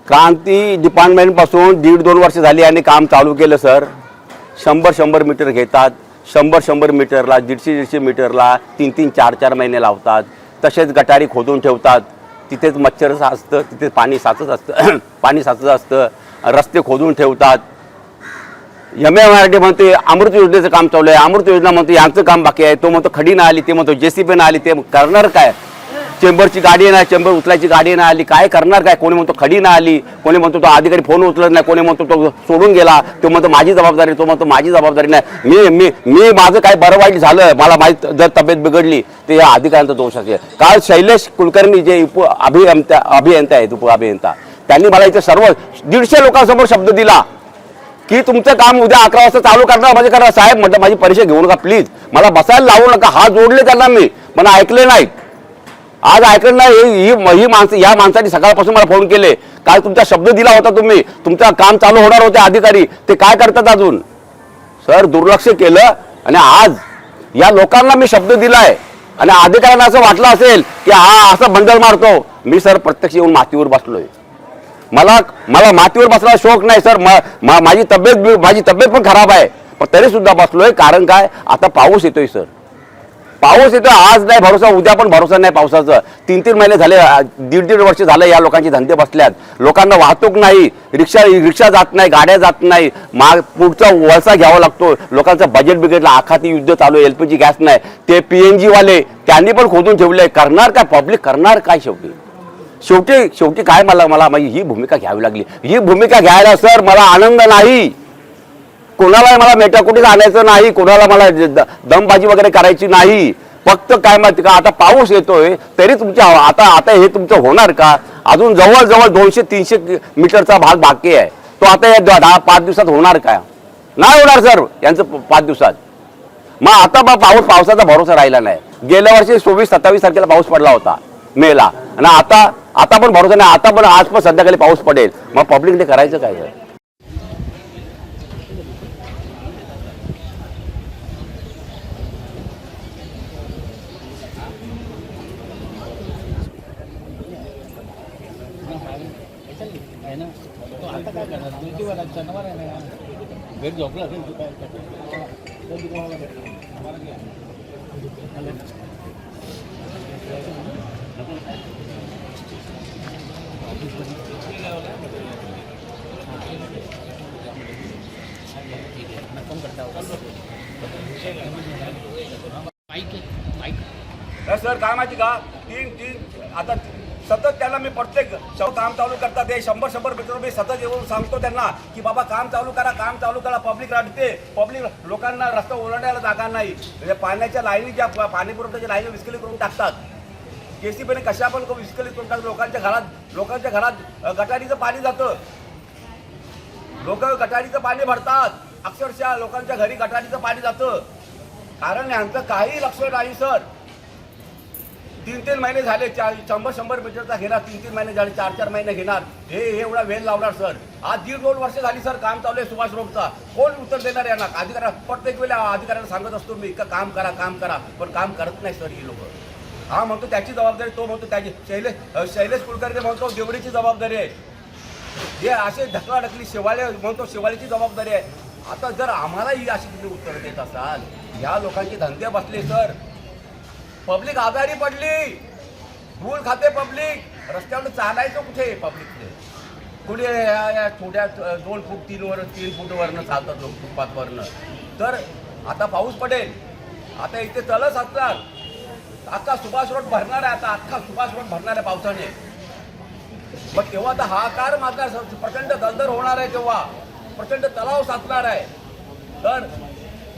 क्रांती डिपार्टमेंटपासून 1.5-2 वर्ष झाली आणि काम चालू केलं सर. 100 मीटर घेतात, 100 मीटरला 150 मीटरला 3-3, 4-4 महिने लावतात. तसेच गटारी खोदून ठेवतात, तिथेच मच्छर असतं, तिथे पाणी साचत असतं पाणी साचत असतं. रस्ते खोदून ठेवतात. MMRD म्हणते अमृत योजनेचं काम चालू आहे, अमृत योजना म्हणतो यांचं काम बाकी आहे, तो म्हणतो खडी नाही आली, ते म्हणतो JCB नाही आली, ते करणार काय? चेंबरची गाडी नाही, चेंबर उचलायची गाडी नाही आली, काय करणार काय? कोणी म्हणतो खडी नाही आली, कोणी म्हणतो तो अधिकारी फोन उचलत नाही, कोणी म्हणतो तो सोडून गेला, तो म्हणतो माझी जबाबदारी, तो म्हणतो माझी जबाबदारी नाही. मी माझं काय बरं वाईट झालं, मला माहीत जर तब्येत बिघडली ते या अधिकाऱ्यांचा दोष असेल. काल शैलेश कुलकर्णी जे अभियंता आहेत, उप अभियंता, त्यांनी मला इथे सर्व 150 लोकांसमोर शब्द दिला की तुमचं काम उद्या 11 वाजता चालू करणार. म्हणजे करा साहेब, म्हटलं माझी परीक्षा घेऊ नका प्लीज, मला बसायला लावू नका. हात जोडले त्यांना मी, पण ऐकले नाहीत. आज ऐकलं नाही. ही माणसं, या माणसाने सकाळपासून मला फोन केले, काल तुमचा शब्द दिला होता तुम्ही, तुमचं काम चालू होणार होते अधिकारी, ते काय करतात अजून? सर दुर्लक्ष केलं आणि आज या लोकांना मी शब्द दिलाय आणि अधिकाऱ्यांना असं वाटलं असेल की हा असं बंडल मारतो. मी सर प्रत्यक्ष येऊन मातीवर बसलोय. मला मातीवर बसला शौक नाही सर. माझी तब्येत पण खराब आहे, पण तरी सुद्धा बसलोय. कारण काय, आता पाऊस येतोय सर, पाऊस येतोय. आज नाही भरोसा, उद्या पण भरोसा नाही पावसाचं. 3-3 महिने झाले, 1.5-1.5 वर्ष झालं या लोकांचे धंदे बसल्यात. लोकांना वाहतूक नाही, रिक्षा जात नाही, गाड्या जात नाही, पुढचा वळसा घ्यावा लागतो. लोकांचं बजेट बिघडलं, आखाती युद्ध चालू आहे, LPG गॅस नाही. ते PNG वाले त्यांनी पण खोदून ठेवले. करणार काय पब्लिक, करणार काय? शेवटी काय, मला माझी ही भूमिका घ्यावी लागली. ही भूमिका घ्यायला सर मला आनंद नाही. कोणाला मला मेटाकुटीस आणायचं नाही, कोणाला मला दमबाजी वगैरे करायची नाही. फक्त काय माहिती का, आता पाऊस येतोय तरी तुमच्या आता हे तुमचं होणार का? अजून जवळजवळ 200-300 मीटरचा भाग बाकी आहे. तो आता या 10-5 दिवसात होणार काय? नाही होणार सर यांचं 5 दिवसात. मग आता पावसाचा भरोसा राहिला नाही. गेल्या वर्षी 26-27 तारखेला पाऊस पडला होता मेला, आणि आता पण भरोसा नाही. आता पण आज पण संध्याकाळी पाऊस पडेल. मग पब्लिकने करायचं काय? सर काय माहिती का, तीन आता सतत त्यांना मी प्रत्येक काम चालू करतात. 100 मीटर मी सतत येऊन सांगतो त्यांना की बाबा काम चालू करा. पब्लिक रडते, पब्लिक लोकांना रस्ता ओलांडायला जागा नाही. म्हणजे पाण्याच्या लाईनी, ज्या पाणी पुरवठ्याच्या लाईनी विस्कळीत करून टाकतात. JCBने कशा पण विस्कळीत करून टाकतात. लोकांच्या घरात गटारीचं पाणी जातं. लोक गटारीचं पाणी भरतात. अक्षरशः लोकांच्या घरी गटारीचं पाणी जातं. कारण यांचं काही लक्ष नाही सर. 3-3 महिने झाले, 100 मीटरचा घेणार, 3-3 महिने झाले, 4-4 महिने घेणार. हे एवढा वेळ लावणार सर. आज 1.5-2 वर्ष झाली सर काम चालू आहे सुभाष रोडचा. कोण उत्तर देणार यांना? अधिकाऱ्यांना प्रत्येक वेळेला अधिकाऱ्यांना सांगत असतो मी का काम करा, पण काम करत नाही सर ही लोक. हा म्हणतो त्याची जबाबदारी, तो म्हणतो त्याची. शैलेश कुलकर्णी म्हणतो देवडीची जबाबदारी आहे. हे असे ढकलाढकली म्हणतो शिवाळीची जबाबदारी आहे. आता जर आम्हाला ही अशी तुम्ही उत्तर देत असाल, ह्या लोकांचे धंदे बसले सर. पब्लिक आजारी पडली, धूळ खाते पब्लिक. रस्त्यावर चालायचं कुठे पब्लिकने? कुठे छोट्या 2 फूट 3 फूटवरनं चालतात लोक, फुटपाथवरनं. तर आता पाऊस पडेल, आता इथे चलच असणार. अख्खा सुभाष रोड भरणार आहे, अख्खा सुभाष रोड भरणार आहे पावसाने. मग तेव्हा तर हाकार मारणार, प्रचंड दलदल होणार आहे, तेव्हा प्रचंड तलाव साचणार आहे. तर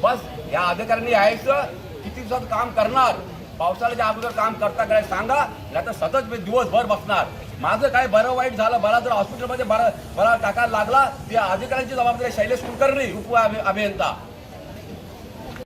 बस या अधिकाऱ्यांनी यायचं, किती दिवसात काम करणार, पावसाळ्याच्या अगोदर काम करता काय सांगा, नाही तर सतत मी दिवसभर बसणार. माझं काय बरं वाईट झालं, मला जर हॉस्पिटलमध्ये मला टाकायला लागला, त्या अधिकाऱ्यांची जबाबदारी. शैलेश कुलकर्णी उप अभियंता